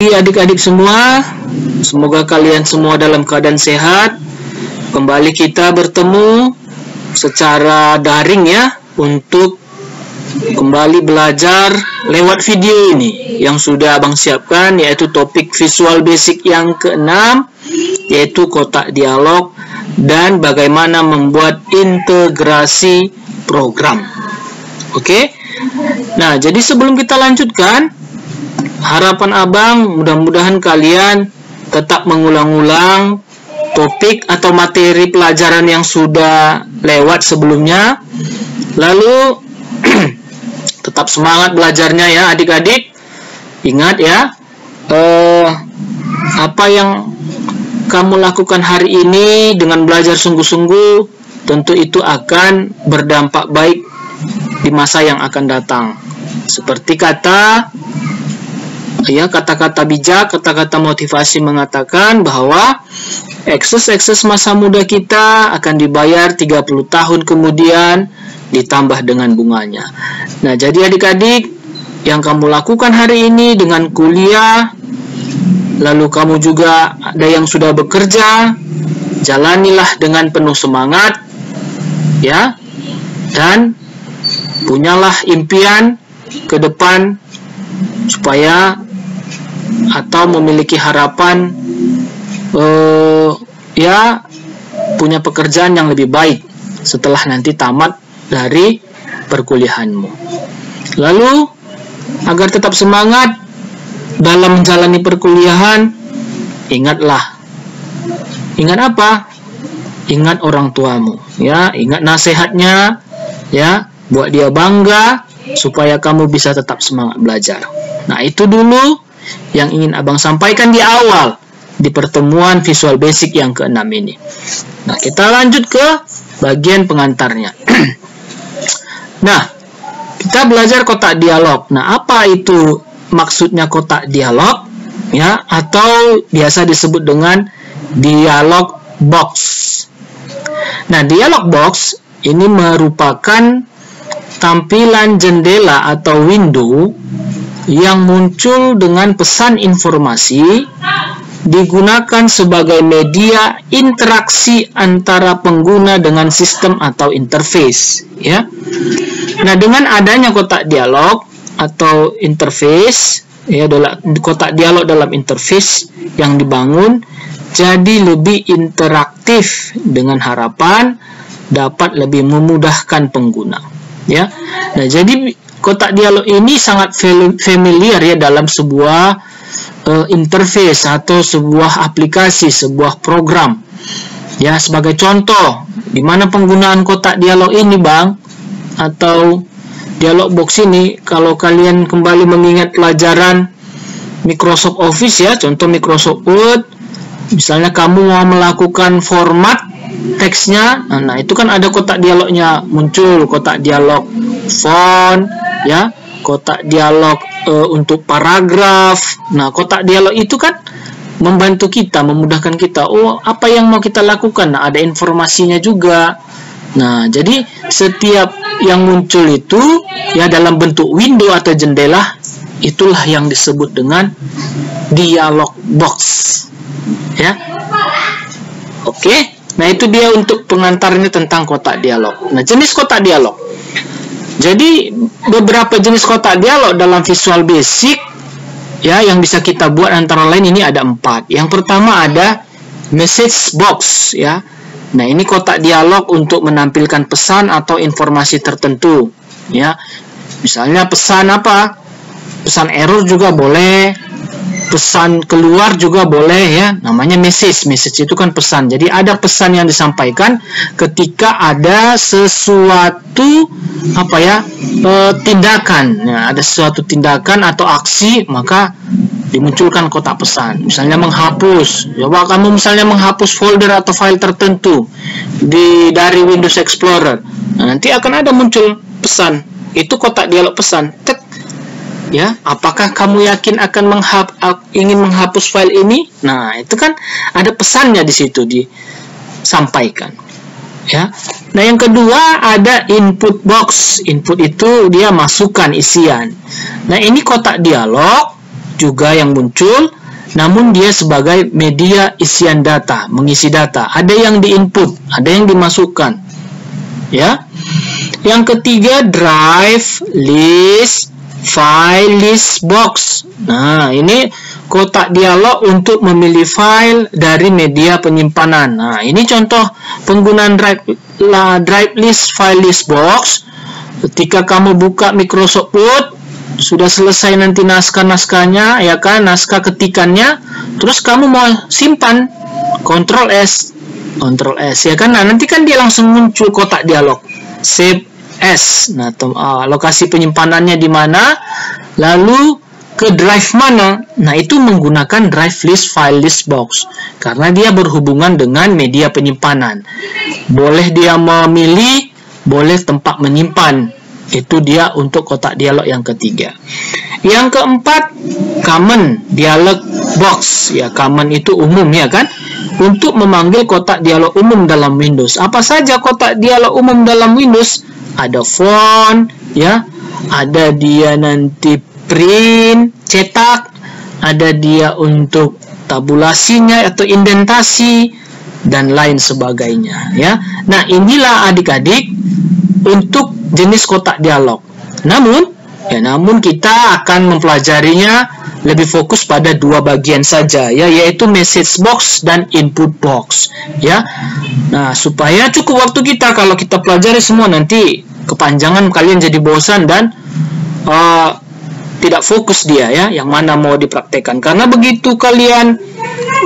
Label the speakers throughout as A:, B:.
A: pagi adik-adik semua. Semoga kalian semua dalam keadaan sehat. Kembali kita bertemu secara daring ya, untuk kembali belajar lewat video ini yang sudah abang siapkan, yaitu topik visual basic yang ke-6, yaitu kotak dialog dan bagaimana membuat integrasi program. Oke. Nah, jadi sebelum kita lanjutkan, harapan abang mudah-mudahan kalian tetap mengulang-ulang topik atau materi pelajaran yang sudah lewat sebelumnya. Lalu tetap semangat belajarnya ya adik-adik. Ingat ya, apa yang kamu lakukan hari ini dengan belajar sungguh-sungguh, tentu itu akan berdampak baik di masa yang akan datang. Seperti kata-kata bijak, kata-kata motivasi mengatakan bahwa ekses masa muda kita akan dibayar 30 tahun kemudian ditambah dengan bunganya. Nah, jadi adik-adik, yang kamu lakukan hari ini dengan kuliah, lalu kamu juga ada yang sudah bekerja, jalanilah dengan penuh semangat ya, dan punyalah impian ke depan supaya atau memiliki harapan ya punya pekerjaan yang lebih baik setelah nanti tamat dari perkuliahanmu. Lalu agar tetap semangat dalam menjalani perkuliahan, ingat apa? Ingat orang tuamu ya, ingat nasihatnya ya, buat dia bangga supaya kamu bisa tetap semangat belajar. Nah, itu dulu yang ingin abang sampaikan di awal di pertemuan visual basic yang ke-6 ini. Nah, kita lanjut ke bagian pengantarnya. Nah, kita belajar kotak dialog. Nah, apa itu maksudnya kotak dialog? Ya, atau biasa disebut dengan dialog box. Nah, dialog box ini merupakan tampilan jendela atau window yang muncul dengan pesan informasi, digunakan sebagai media interaksi antara pengguna dengan sistem atau interface ya. Nah, dengan adanya kotak dialog atau interface ya, kotak dialog dalam interface yang dibangun jadi lebih interaktif dengan harapan dapat lebih memudahkan pengguna ya. Nah, jadi kotak dialog ini sangat familiar ya dalam sebuah interface atau sebuah aplikasi, sebuah program ya. Sebagai contoh, di mana penggunaan kotak dialog ini bang, atau dialog box ini, kalau kalian kembali mengingat pelajaran Microsoft Office ya, contoh Microsoft Word, misalnya kamu mau melakukan format teksnya, nah itu kan ada kotak dialognya, muncul kotak dialog font ya, kotak dialog untuk paragraf. Nah, kotak dialog itu kan membantu kita, memudahkan kita. Oh, apa yang mau kita lakukan? Nah, ada informasinya juga. Nah, jadi setiap yang muncul itu ya dalam bentuk window atau jendela, itulah yang disebut dengan dialog box. Ya. Oke. Nah, itu dia untuk pengantarnya tentang kotak dialog. Nah, jenis kotak dialog. Jadi beberapa jenis kotak dialog dalam visual basic ya yang bisa kita buat, antara lain ini ada 4. Yang pertama ada message box ya. Nah, ini kotak dialog untuk menampilkan pesan atau informasi tertentu ya. Misalnya pesan apa? Pesan error juga boleh, pesan keluar juga boleh ya. Namanya message. Message itu kan pesan. Jadi ada pesan yang disampaikan ketika ada sesuatu tindakan. Ya, ada sesuatu tindakan atau aksi, maka dimunculkan kotak pesan. Misalnya menghapus. Coba kamu misalnya menghapus folder atau file tertentu dari Windows Explorer. Nah, nanti akan ada muncul pesan. Itu kotak dialog pesan. Tek. Ya, apakah kamu yakin akan ingin menghapus file ini? Nah, itu kan ada pesannya di situ disampaikan. Ya. Nah, yang kedua ada input box. Input itu dia masukkan isian. Nah, ini kotak dialog juga yang muncul, namun dia sebagai media isian data, mengisi data. Ada yang diinput, ada yang dimasukkan. Ya. Yang ketiga, drive, list, file, list, box. Nah, ini kotak dialog untuk memilih file dari media penyimpanan. Nah, ini contoh penggunaan drive list, file list, box. Ketika kamu buka Microsoft Word, sudah selesai nanti naskah-naskahnya, ya kan, naskah ketikannya, terus kamu mau simpan, Ctrl S, ya kan. Nah, nanti kan dia langsung muncul kotak dialog, save as. Nah, lokasi penyimpanannya di mana, lalu ke drive mana. Nah, itu menggunakan drive list, file list, box, karena dia berhubungan dengan media penyimpanan. Boleh dia memilih, boleh tempat menyimpan. Itu dia untuk kotak dialog yang ketiga. Yang keempat, common dialog box. Ya, common itu umum, ya kan? Untuk memanggil kotak dialog umum dalam Windows. Apa saja kotak dialog umum dalam Windows? Ada font, ya. Ada dia nanti print, cetak. Ada dia untuk tabulasinya atau indentasi dan lain sebagainya, ya. Nah, inilah adik-adik untuk jenis kotak dialog. Namun kita akan mempelajarinya lebih fokus pada dua bagian saja, ya, yaitu message box dan input box, ya. Nah, supaya cukup waktu kita, kalau kita pelajari semua nanti kepanjangan, kalian jadi bosan dan tidak fokus dia, ya, yang mana mau dipraktekkan. Karena begitu kalian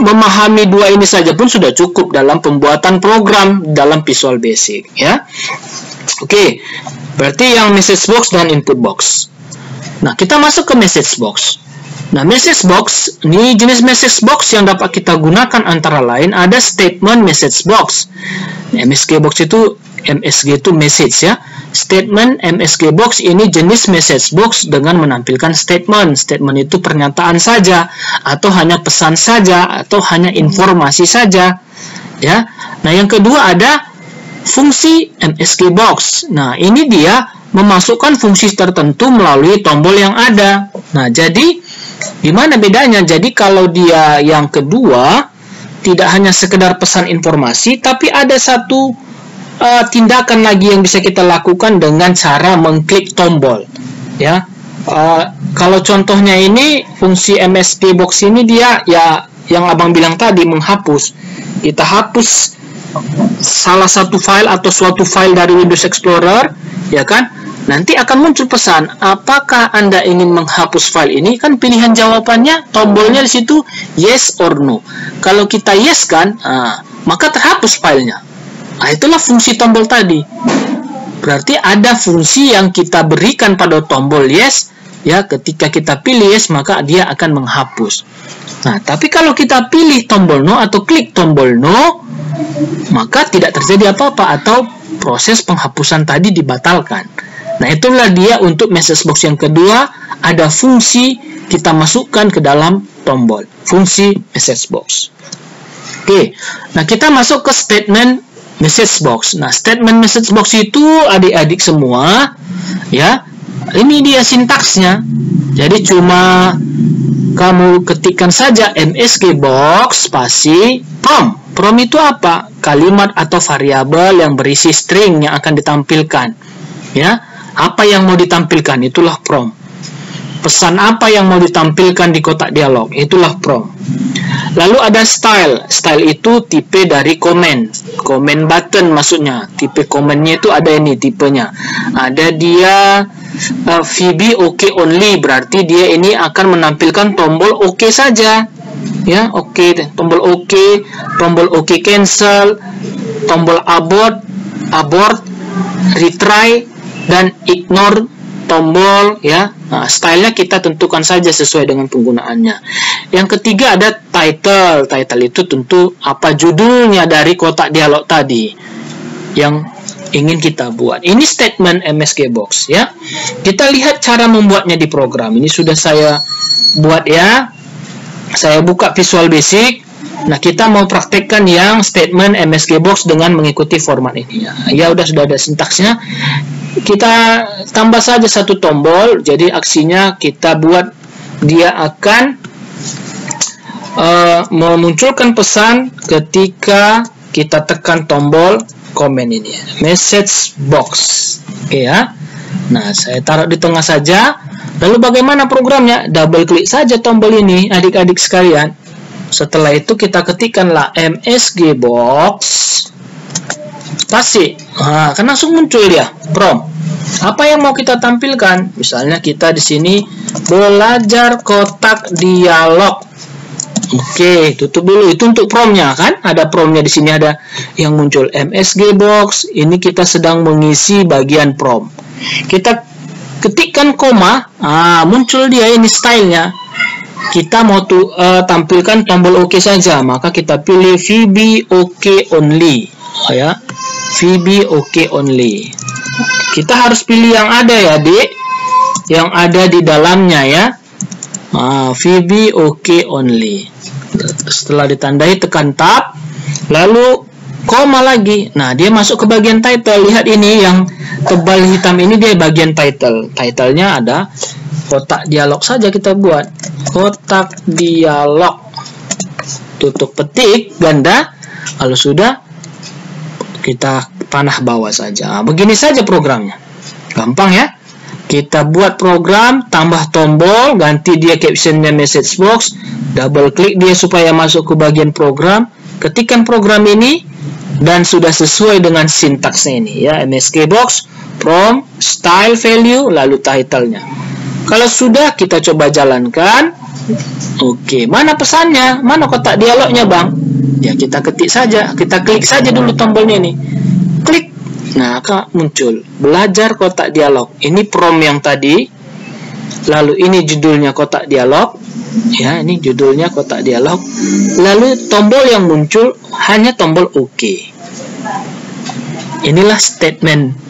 A: memahami dua ini saja pun sudah cukup dalam pembuatan program dalam Visual Basic, ya. Oke, berarti yang message box dan input box. Nah, kita masuk ke message box. Nah, message box, ini jenis message box yang dapat kita gunakan antara lain ada statement message box. MSG box itu, MSG itu message, ya. Statement MSG box ini jenis message box dengan menampilkan statement. Statement itu pernyataan saja, atau hanya pesan saja, atau hanya informasi saja, ya. Nah, yang kedua ada fungsi MSG box. Nah, ini dia memasukkan fungsi tertentu melalui tombol yang ada. Nah, jadi gimana bedanya? Jadi kalau dia yang kedua tidak hanya sekedar pesan informasi, tapi ada satu tindakan lagi yang bisa kita lakukan dengan cara mengklik tombol, ya. Kalau contohnya ini fungsi MSG box ini dia, ya, yang abang bilang tadi, menghapus. Kita hapus salah satu file atau suatu file dari Windows Explorer, ya kan, nanti akan muncul pesan, apakah Anda ingin menghapus file ini? Kan pilihan jawabannya, tombolnya di situ yes or no. Kalau kita yes kan, maka terhapus filenya. Nah, itulah fungsi tombol tadi. Berarti ada fungsi yang kita berikan pada tombol yes, ya. Ketika kita pilih yes, maka dia akan menghapus. Nah, tapi kalau kita pilih tombol no atau klik tombol no, maka tidak terjadi apa-apa atau proses penghapusan tadi dibatalkan. Nah, itulah dia untuk message box yang kedua, ada fungsi kita masukkan ke dalam tombol, fungsi message box. Oke, nah kita masuk ke statement message box. Nah, statement message box itu adik-adik semua, ya, ini dia sintaksnya. Jadi cuma kamu ketikkan saja MSG box spasi prom. Prom itu apa? Kalimat atau variabel yang berisi string yang akan ditampilkan, ya. Apa yang mau ditampilkan, itulah prom. Pesan apa yang mau ditampilkan di kotak dialog, itulah prom. Lalu ada style. Style itu tipe dari comment. Comment button maksudnya. Tipe komennya itu ada ini tipenya. Ada dia VB OK only, berarti dia ini akan menampilkan tombol OK saja. Ya, OK, tombol OK cancel, tombol abort, retry, dan ignore tombol, ya. Nah, stylenya kita tentukan saja sesuai dengan penggunaannya. Yang ketiga ada title. Title itu tentu apa judulnya dari kotak dialog tadi yang ingin kita buat. Ini statement MSG box, ya. Kita lihat cara membuatnya di program. Ini sudah saya buat, ya. Saya buka Visual Basic. Nah, kita mau praktekkan yang statement MSG box dengan mengikuti format ini, ya. Ya, sudah ada sintaksnya. Kita tambah saja satu tombol. Jadi aksinya kita buat dia akan memunculkan pesan ketika kita tekan tombol komen ini, message box. Oke ya. Nah, saya taruh di tengah saja. Lalu bagaimana programnya? Double klik saja tombol ini, adik-adik sekalian. Setelah itu kita ketikkanlah MSG box spasi. Nah, kan langsung muncul dia prompt. Apa yang mau kita tampilkan? Misalnya kita di sini belajar kotak dialog. Oke, tutup dulu. Itu untuk promptnya kan? Ada promptnya di sini, ada yang muncul MSG box. Ini kita sedang mengisi bagian prompt. Kita ketikkan koma, muncul dia ini stylenya. Kita mau tampilkan tombol OK saja, maka kita pilih VB OK only. Ya, VB OK only. Kita harus pilih yang ada ya, Dik. Yang ada di dalamnya ya. VB OK only. Setelah ditandai tekan tab, lalu koma lagi. Nah, dia masuk ke bagian title. Lihat ini yang tebal hitam ini, dia bagian title. Titlenya ada kotak dialog saja kita buat. Kotak dialog. Tutup petik ganda. Kalau sudah, kita panah bawah saja. Begini saja programnya. Gampang ya. Kita buat program, tambah tombol, ganti dia captionnya message box, double klik dia supaya masuk ke bagian program, ketikkan program ini, dan sudah sesuai dengan sintaksnya ini ya, MSG box, prompt, style value, lalu title-nya. Kalau sudah, kita coba jalankan. Oke, mana pesannya? Mana kotak dialognya, Bang? Ya, kita ketik saja, kita klik saja dulu tombolnya ini. Klik. Nah, muncul belajar kotak dialog. Ini prompt yang tadi. Lalu ini judulnya kotak dialog. Ya, ini judulnya kotak dialog. Lalu tombol yang muncul hanya tombol OK. Inilah statement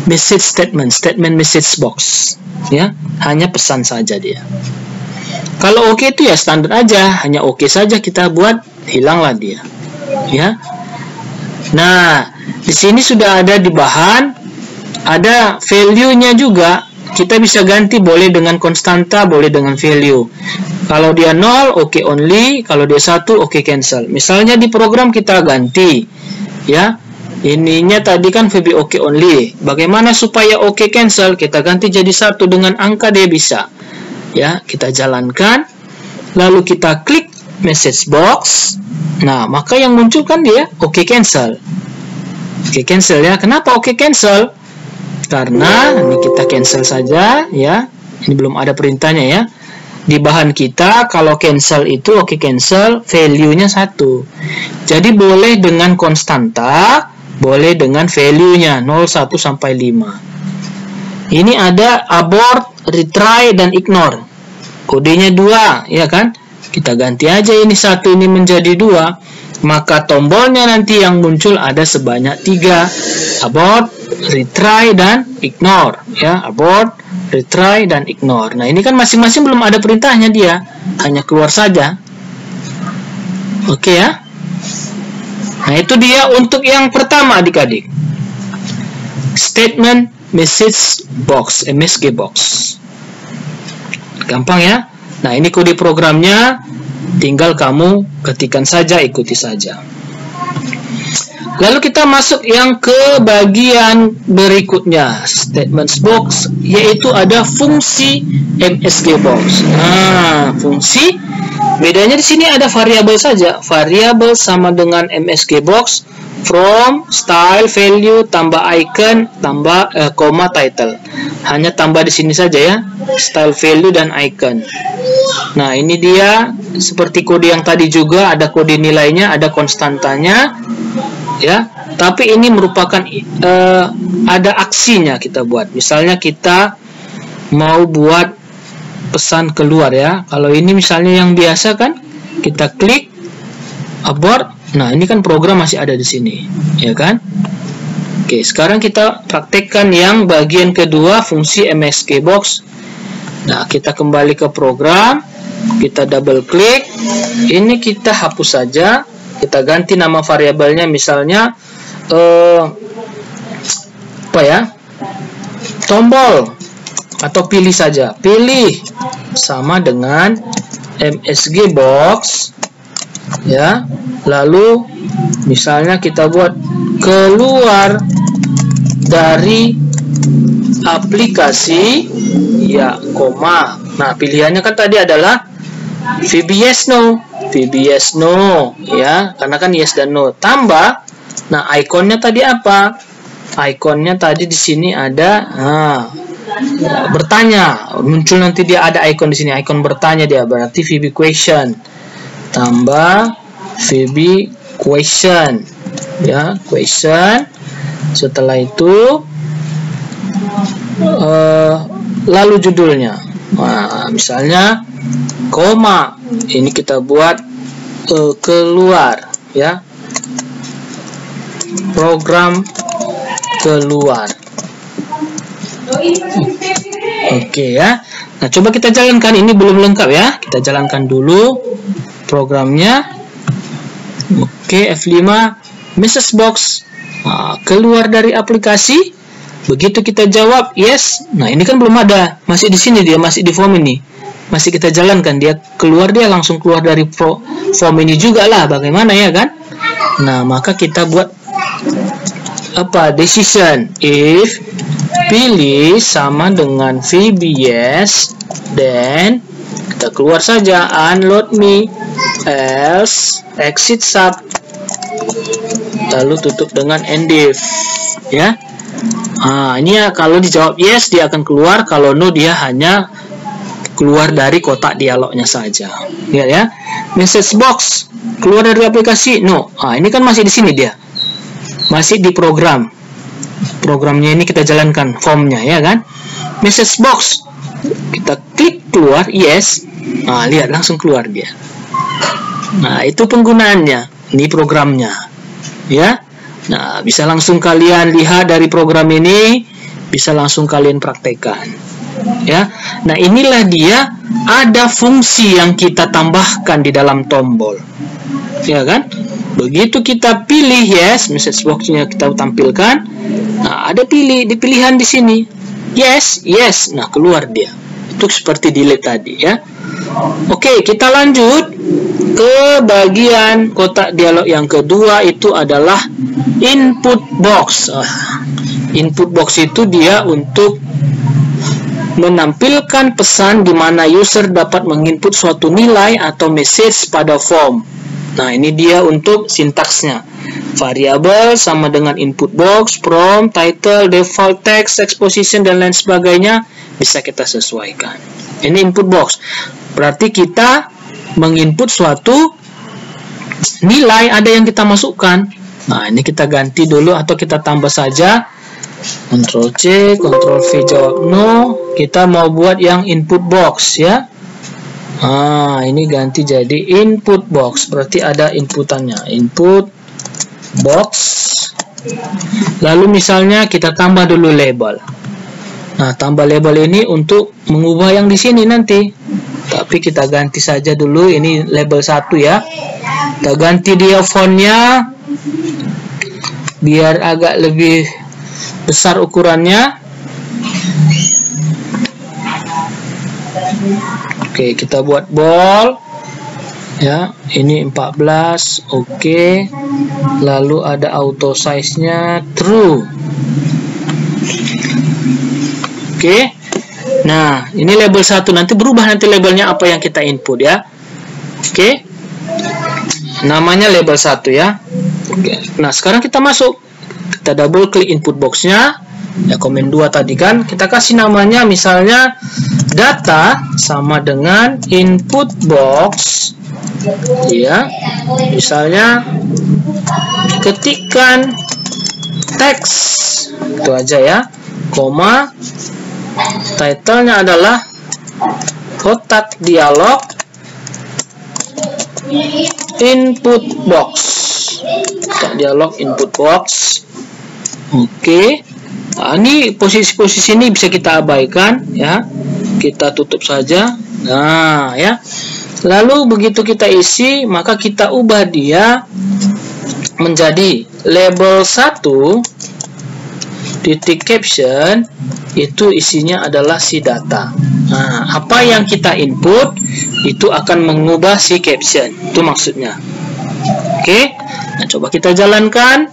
A: message box. Ya, hanya pesan saja dia. Kalau OK itu ya standar aja, hanya OK saja kita buat, hilanglah dia. Ya. Nah, di sini sudah ada di bahan, ada value-nya juga. Kita bisa ganti, boleh dengan konstanta, boleh dengan value. Kalau dia 0, OK only. Kalau dia 1, OK cancel. Misalnya di program kita ganti, ya. Ininya tadi kan VB OK only. Bagaimana supaya OK cancel? Kita ganti jadi 1 dengan angka, dia bisa. Ya, kita jalankan. Lalu kita klik message box. Nah, maka yang muncul kan dia OK cancel. OK cancel ya. Kenapa OK cancel? Karena ini kita cancel saja ya. Ini belum ada perintahnya ya. Di bahan kita kalau cancel itu OK cancel, value-nya 1. Jadi boleh dengan konstanta, boleh dengan value-nya 0, 1 sampai 5. Ini ada abort, retry dan ignore. Kodenya 2, ya kan? Kita ganti aja ini 1 ini menjadi 2. Maka tombolnya nanti yang muncul ada sebanyak 3. Abort, retry, dan ignore. Ya, abort, retry, dan ignore. Nah, ini kan masing-masing belum ada perintahnya dia. Hanya keluar saja. Oke ya. Nah, itu dia untuk yang pertama adik-adik. Statement message box, MSG box. Gampang ya. Nah, ini kode programnya, tinggal kamu ketikkan saja, ikuti saja. Lalu kita masuk yang ke bagian berikutnya, statements box, yaitu ada fungsi MSG box. Nah, fungsi bedanya di sini ada variabel saja. Variabel sama dengan MSG box, from, style, value, tambah icon, tambah koma, title. Hanya tambah di sini saja ya, style, value, dan icon. Nah, ini dia seperti kode yang tadi juga, ada kode nilainya, ada konstantanya, ya. Tapi ini merupakan ada aksinya kita buat. Misalnya kita mau buat pesan keluar ya. Kalau ini misalnya yang biasa kan, kita klik abort. Nah, ini kan program masih ada di sini, ya kan? Oke, sekarang kita praktekkan yang bagian kedua, fungsi MSG box. Nah, kita kembali ke program, kita double klik. Ini kita hapus saja. Kita ganti nama variabelnya, misalnya apa ya? Tombol atau pilih saja, pilih sama dengan MSG box ya. Lalu misalnya kita buat keluar dari aplikasi ya, koma. Nah, pilihannya kan tadi adalah VB yes no, VB yes no ya, karena kan yes dan no. Tambah, nah ikonnya tadi apa? Ikonnya tadi di sini ada bertanya, muncul nanti dia ada ikon di sini, ikon bertanya dia, berarti VB question. Tambah VB question ya, question. Setelah itu lalu judulnya, nah, misalnya koma, ini kita buat keluar ya, program keluar. Oke ya. Nah, coba kita jalankan, ini belum lengkap ya, kita jalankan dulu programnya. Oke, F5 message box, keluar dari aplikasi. Begitu kita jawab yes, nah ini kan belum ada, masih di sini dia, masih di form ini, masih kita jalankan, dia keluar, dia langsung keluar dari form ini juga lah, bagaimana ya kan? Nah, maka kita buat apa, decision if pilih sama dengan VB yes, then kita keluar saja unload me, else exit sub, lalu tutup dengan endif ya. Ini ya, kalau dijawab yes dia akan keluar, kalau no dia hanya keluar dari kotak dialognya saja. Lihat ya, message box keluar dari aplikasi no. Ini kan masih di sini dia, masih di program. Programnya ini kita jalankan formnya ya kan. Message box kita klik keluar yes. Lihat langsung keluar dia. Nah, itu penggunaannya. Ini programnya ya. Nah, bisa langsung kalian lihat dari program ini, bisa langsung kalian praktekkan ya. Nah, inilah dia, ada fungsi yang kita tambahkan di dalam tombol ya kan. Begitu kita pilih yes, message box-nya kita tampilkan. Nah, ada di pilihan di sini yes, yes. Nah, keluar dia. Itu seperti delete tadi ya. Oke, kita lanjut ke bagian kotak dialog yang kedua, itu adalah input box. Input box itu dia untuk menampilkan pesan di mana user dapat menginput suatu nilai atau message pada form. Nah, ini dia untuk sintaksnya. Variabel sama dengan input box, prompt, title, default text, exposition, dan lain sebagainya bisa kita sesuaikan. Ini input box. Berarti kita menginput suatu nilai, ada yang kita masukkan. Nah, ini kita ganti dulu atau kita tambah saja. Ctrl C, Ctrl V jawab no. Kita mau buat yang input box ya. Ini ganti jadi input box. Berarti ada inputannya. Input box. Lalu misalnya kita tambah dulu label. Nah, tambah label ini untuk mengubah yang di sini nanti. Tapi kita ganti saja dulu, ini label 1 ya. Kita ganti dia fontnya biar agak lebih besar ukurannya. Oke, kita buat bold ya. Ini 14. Oke. Lalu ada auto size-nya true. Oke. Nah, ini label 1, nanti berubah nanti labelnya apa yang kita input ya. Oke. Namanya label 1 ya. Oke. Nah, sekarang kita masuk. Kita double klik input box-nya. Ya, komen 2 tadi kan. Kita kasih namanya misalnya data sama dengan input box. Ya. Misalnya ketikkan teks. Itu aja ya. Koma. Title-nya adalah kotak dialog input box. Kotak dialog input box. Oke. Nah, ini posisi-posisi ini bisa kita abaikan ya. Kita tutup saja. Nah, ya. Lalu begitu kita isi, maka kita ubah dia menjadi label 1 titik caption itu isinya adalah si data. Nah, apa yang kita input itu akan mengubah si caption. Itu maksudnya. Oke. Nah, coba kita jalankan.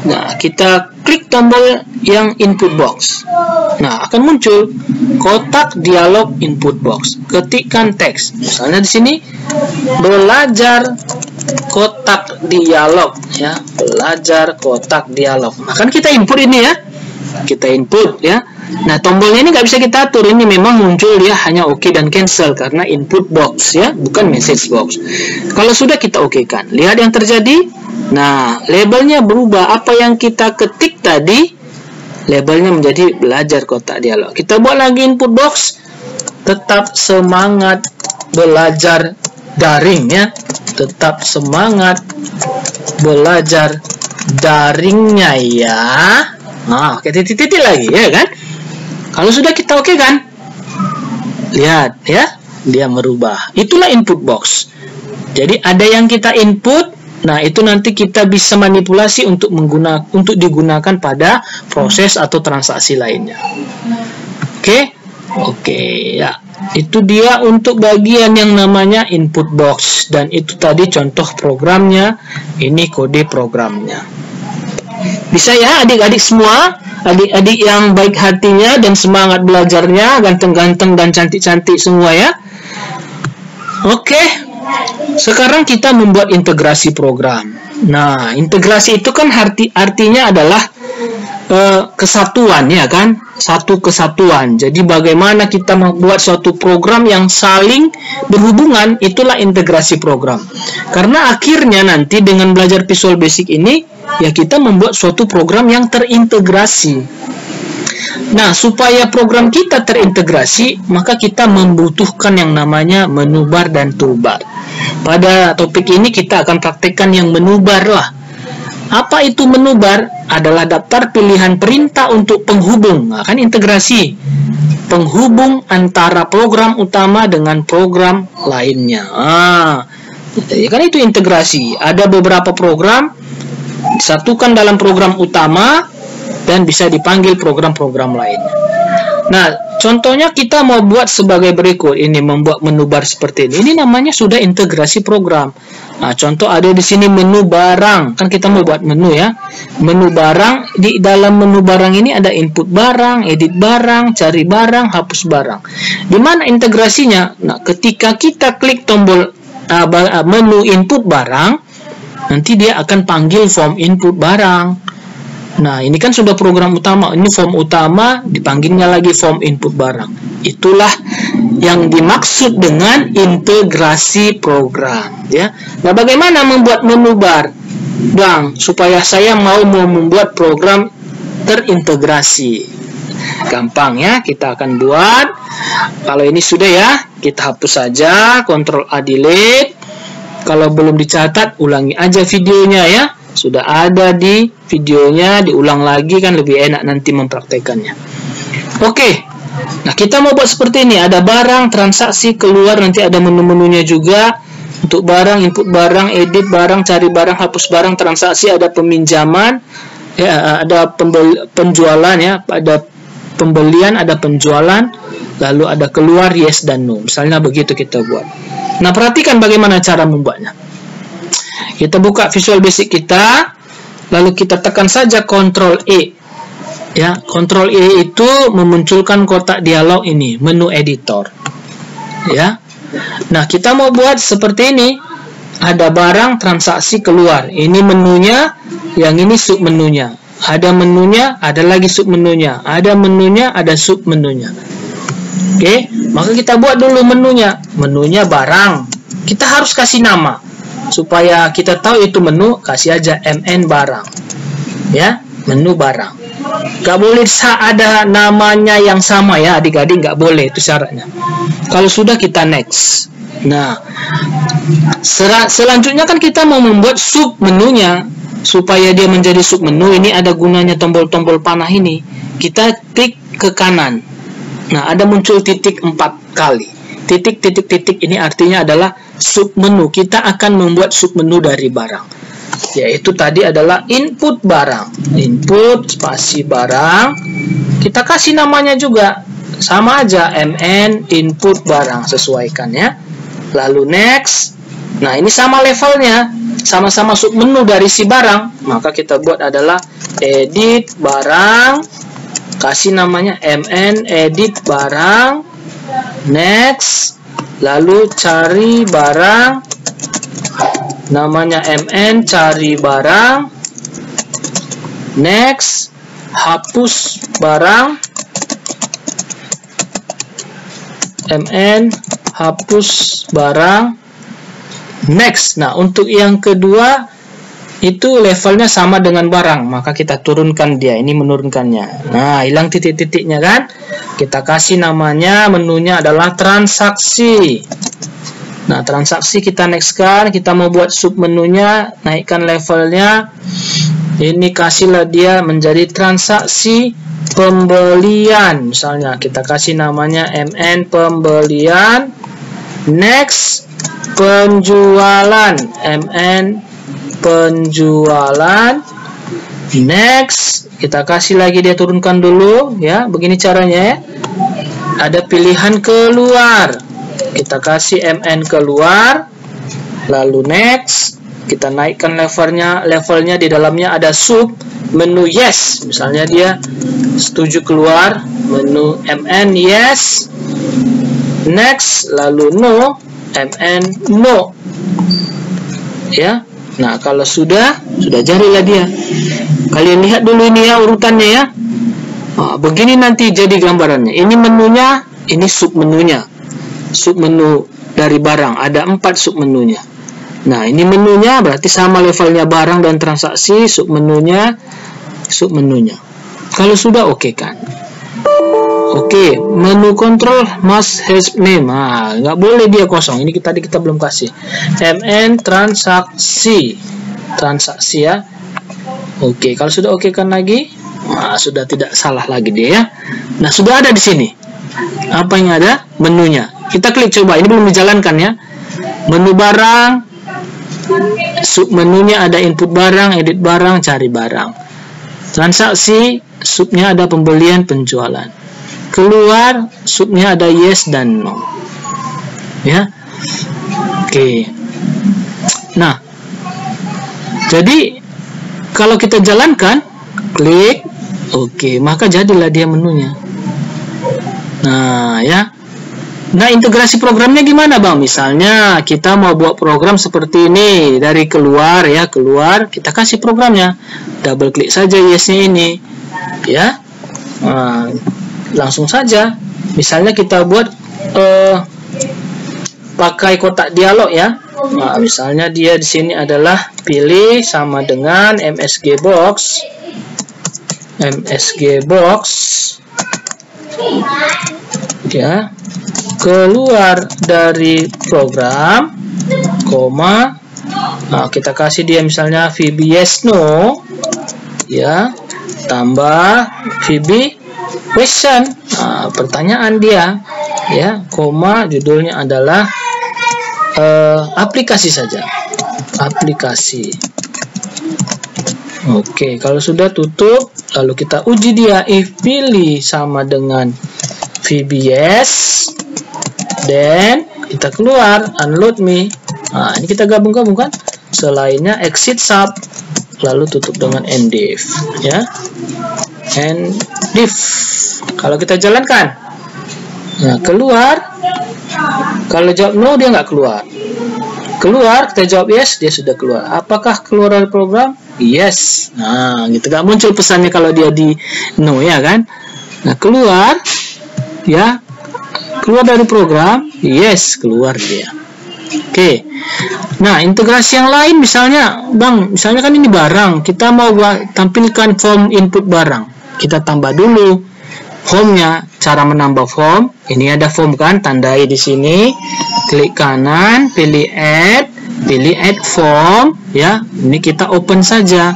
A: Nah, kita klik tombol yang input box. Nah, akan muncul kotak dialog input box. Ketikkan teks. Misalnya di sini belajar kotak dialog, ya, belajar kotak dialog. Nah, kan kita input ini ya, kita input ya. Nah, tombolnya ini nggak bisa kita atur, ini memang muncul dia hanya oke dan cancel karena input box ya, bukan message box. Kalau sudah kita okekan, lihat yang terjadi. Nah, labelnya berubah. Apa yang kita ketik tadi, labelnya menjadi belajar kotak dialog. Kita buat lagi input box, tetap semangat belajar daring ya. Tetap semangat belajar daringnya ya. Nah, oke, titik-titik lagi ya kan. Kalau sudah kita oke kan, lihat ya, dia merubah. Itulah input box. Jadi ada yang kita input, nah itu nanti kita bisa manipulasi untuk digunakan pada proses atau transaksi lainnya. Oke ya. Itu dia untuk bagian yang namanya input box, dan itu tadi contoh programnya, ini kode programnya. Bisa ya adik-adik semua, adik-adik yang baik hatinya dan semangat belajarnya, ganteng-ganteng dan cantik-cantik semua ya. Oke, sekarang kita membuat integrasi program. Nah, integrasi itu kan artinya adalah kesatuan ya kan, satu kesatuan. Jadi bagaimana kita membuat suatu program yang saling berhubungan, itulah integrasi program. Karena akhirnya nanti dengan belajar Visual Basic ini ya kita membuat suatu program yang terintegrasi. Nah, supaya program kita terintegrasi, maka kita membutuhkan yang namanya menu bar dan toolbar. Pada topik ini kita akan praktekkan yang menu bar lah. Apa itu menu bar? Adalah daftar pilihan perintah untuk penghubung. Nah, kan integrasi. Penghubung antara program utama dengan program lainnya. Jadi kan itu integrasi. Ada beberapa program disatukan dalam program utama dan bisa dipanggil program-program lainnya. Nah, contohnya kita mau buat sebagai berikut. Ini membuat menu bar seperti ini. Ini namanya sudah integrasi program. Nah, contoh ada di sini menu barang. Kan kita mau buat menu ya. Menu barang, di dalam menu barang ini ada input barang, edit barang, cari barang, hapus barang. Di mana integrasinya? Nah, ketika kita klik tombol menu input barang, nanti dia akan panggil form input barang. Nah, ini kan sudah program utama. Ini form utama, dipanggilnya lagi form input barang. Itulah yang dimaksud dengan integrasi program. Ya. Nah, bagaimana membuat menu bar? Bang, supaya saya mau membuat program terintegrasi. Gampang ya, kita akan buat. Kalau ini sudah ya, kita hapus saja, Ctrl A delete. Kalau belum dicatat, ulangi aja videonya ya. Sudah ada di videonya, diulang lagi kan lebih enak nanti mempraktekannya. Oke. Nah, kita mau buat seperti ini. Ada barang, transaksi, keluar, nanti ada menu-menunya juga. Untuk barang, input barang, edit barang, cari barang, hapus barang, transaksi, ada peminjaman, ya, ada penjualan ya, ada pembelian, ada penjualan, lalu ada keluar, yes dan no. Misalnya begitu kita buat. Nah, perhatikan bagaimana cara membuatnya. Kita buka Visual Basic kita, lalu kita tekan saja Ctrl E. Ya, Ctrl E itu memunculkan kotak dialog ini, menu editor. Ya. Nah, kita mau buat seperti ini. Ada barang, transaksi, keluar. Ini menunya, yang ini sub menunya. Ada menunya, ada lagi sub menunya. Ada menunya, ada sub menunya. Oke, maka kita buat dulu menunya. Menunya barang. Kita harus kasih nama. Supaya kita tahu itu menu, kasih aja MN barang. Ya, menu barang. Gak boleh ada namanya yang sama ya, adik-adik, gak boleh, itu syaratnya. Kalau sudah kita next. Nah, selanjutnya kan kita mau membuat sub menunya. Supaya dia menjadi sub menu, ini ada gunanya tombol-tombol panah ini. Kita klik ke kanan. Nah, ada muncul titik 4 kali. Titik ini artinya adalah sub menu. Kita akan membuat sub menu dari barang. yaitu tadi adalah input barang. Input spasi barang, kita kasih namanya juga sama aja, mn input barang, sesuaikan ya. Lalu next. Nah, ini sama levelnya, sama-sama submenu dari si barang, maka kita buat adalah edit barang, kasih namanya mn edit barang, next. Lalu cari barang, namanya mn cari barang, next. Hapus barang, mn hapus barang, next. Nah, untuk yang kedua itu levelnya sama dengan barang, maka kita turunkan dia, ini menurunkannya. Nah, hilang titik-titiknya kan, kita kasih namanya, menunya adalah transaksi. Nah, transaksi kita next kan, kita mau buat submenunya, naikkan levelnya, ini kasihlah dia menjadi transaksi pembelian, misalnya kita kasih namanya mn pembelian, next. Penjualan, mn penjualan, next. Kita kasih lagi, dia turunkan dulu ya, begini caranya ya. Ada pilihan keluar, kita kasih mn keluar, lalu next. Kita naikkan levelnya di dalamnya ada sub menu yes, misalnya dia setuju keluar, menu mn yes, next. Lalu no, mn no ya. Nah, kalau sudah jadilah dia. Kalian lihat dulu ini ya urutannya ya. Nah, begini nanti jadi gambarannya. Ini menunya, ini submenunya. Submenu dari barang ada 4 submenunya. Nah, ini menunya berarti sama levelnya barang dan transaksi, submenunya. Kalau sudah oke kan? Oke, menu control must has name. Nah, nggak boleh dia kosong. Ini kita belum kasih. mn transaksi ya. Oke, kalau sudah oke kan lagi, nah, sudah tidak salah lagi dia ya. Nah, sudah ada di sini. Apa yang ada? Menunya. Kita klik coba. Ini belum dijalankan ya. Menu barang, submenunya ada input barang, edit barang, cari barang. Transaksi, subnya ada pembelian, penjualan. Keluar, subnya ada yes dan no ya. Oke. Nah, jadi kalau kita jalankan, klik oke, maka jadilah dia menunya. Nah ya. Nah, integrasi programnya gimana Bang? Misalnya kita mau buat program seperti ini, dari keluar ya, keluar, kita kasih programnya, double klik saja yes-nya ini ya. Nah, langsung saja. Misalnya kita buat pakai kotak dialog ya. Nah, misalnya dia di sini adalah pilih sama dengan MSG box ya, keluar dari program, koma. Nah, kita kasih dia misalnya VB yes no ya, tambah VB question, nah, pertanyaan dia ya, koma, judulnya adalah aplikasi saja, aplikasi. Oke, kalau sudah tutup, lalu kita uji dia, if pilih sama dengan VBS, dan kita keluar unload me. Nah, ini kita gabung-gabungkan, selainnya exit sub, lalu tutup dengan ndif ya, ndif. Kalau kita jalankan, nah keluar. Kalau jawab no, dia nggak keluar. Keluar, kita jawab yes, dia sudah keluar. Apakah keluar dari program? Yes. Nah, gitu, nggak muncul pesannya kalau dia di no ya kan. Nah, keluar ya, keluar dari program, yes, keluar dia. Oke. Nah, integrasi yang lain misalnya, Bang, misalnya kan ini barang, kita mau tampilkan form input barang. Kita tambah dulu formnya. Cara menambah form, ini ada form kan, tandai di sini, klik kanan, pilih add form ya. Ini kita open saja.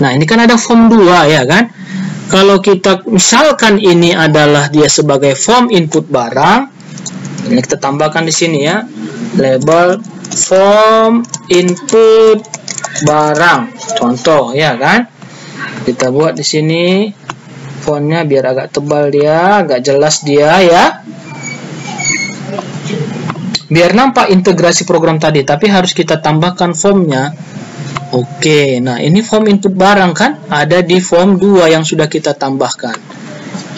A: Nah, ini kan ada form 2 ya kan. Kalau kita misalkan ini adalah dia sebagai form input barang, ini kita tambahkan di sini ya, label form input barang. Contoh ya kan. Kita buat di sini fontnya biar agak tebal dia, agak jelas dia ya. Biar nampak integrasi program tadi, tapi harus kita tambahkan formnya. Oke, nah ini form input barang kan ada di form 2 yang sudah kita tambahkan.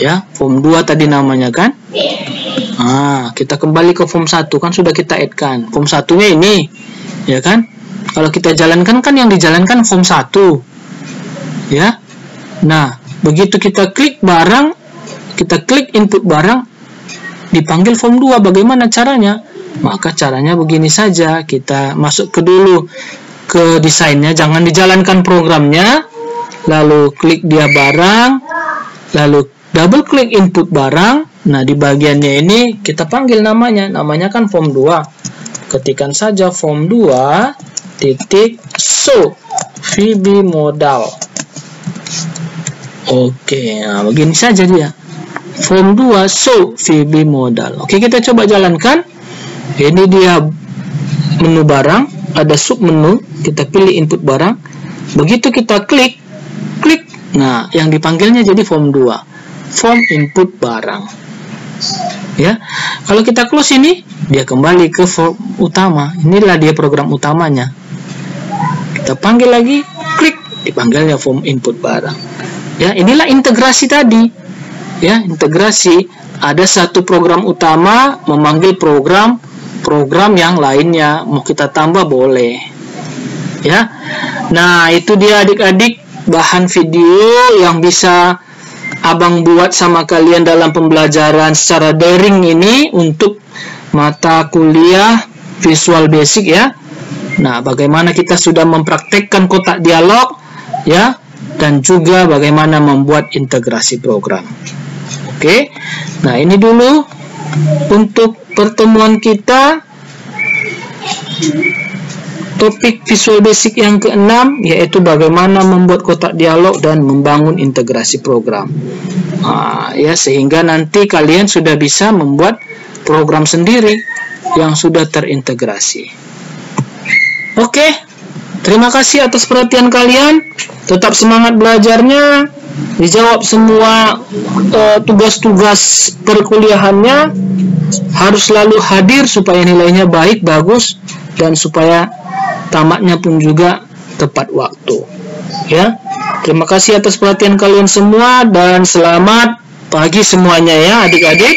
A: Ya, form 2 tadi namanya kan. Nah, kita kembali ke form 1 kan sudah kita add-kan. Form 1-nya ini. Ya kan? Kalau kita jalankan kan yang dijalankan form 1. Ya. Nah, begitu kita klik barang, kita klik input barang, dipanggil form 2. Bagaimana caranya? Maka caranya begini saja, kita masuk dulu ke desainnya, jangan dijalankan programnya, lalu klik dia barang, lalu double klik input barang. Nah, di bagiannya ini kita panggil namanya kan form 2. Ketikkan saja form 2 titik show VB modal. Oke, nah begini saja dia. Form 2 show VB modal. Oke, kita coba jalankan. Ini dia menu barang, ada sub menu, kita pilih input barang. Begitu kita klik, nah yang dipanggilnya jadi form 2, form input barang. Ya, kalau kita close ini, dia kembali ke form utama. Inilah dia program utamanya. Kita panggil lagi, klik, dipanggilnya form input barang. Ya, inilah integrasi tadi. Ya, integrasi, ada satu program utama memanggil program yang lainnya, mau kita tambah boleh. Ya. Nah, itu dia adik-adik bahan video yang bisa Abang buat sama kalian dalam pembelajaran secara daring ini untuk mata kuliah Visual Basic ya. Nah, bagaimana kita sudah mempraktekkan kotak dialog ya, dan juga bagaimana membuat integrasi program. Oke. Nah, ini dulu untuk pertemuan kita topik Visual Basic yang ke-6, yaitu bagaimana membuat kotak dialog dan membangun integrasi program. Ya, sehingga nanti kalian sudah bisa membuat program sendiri yang sudah terintegrasi. Oke, terima kasih atas perhatian kalian. Tetap semangat belajarnya, dijawab semua tugas-tugas perkuliahannya, harus selalu hadir supaya nilainya baik, bagus, dan supaya tamatnya pun juga tepat waktu. Ya, terima kasih atas perhatian kalian semua dan selamat pagi semuanya ya adik-adik.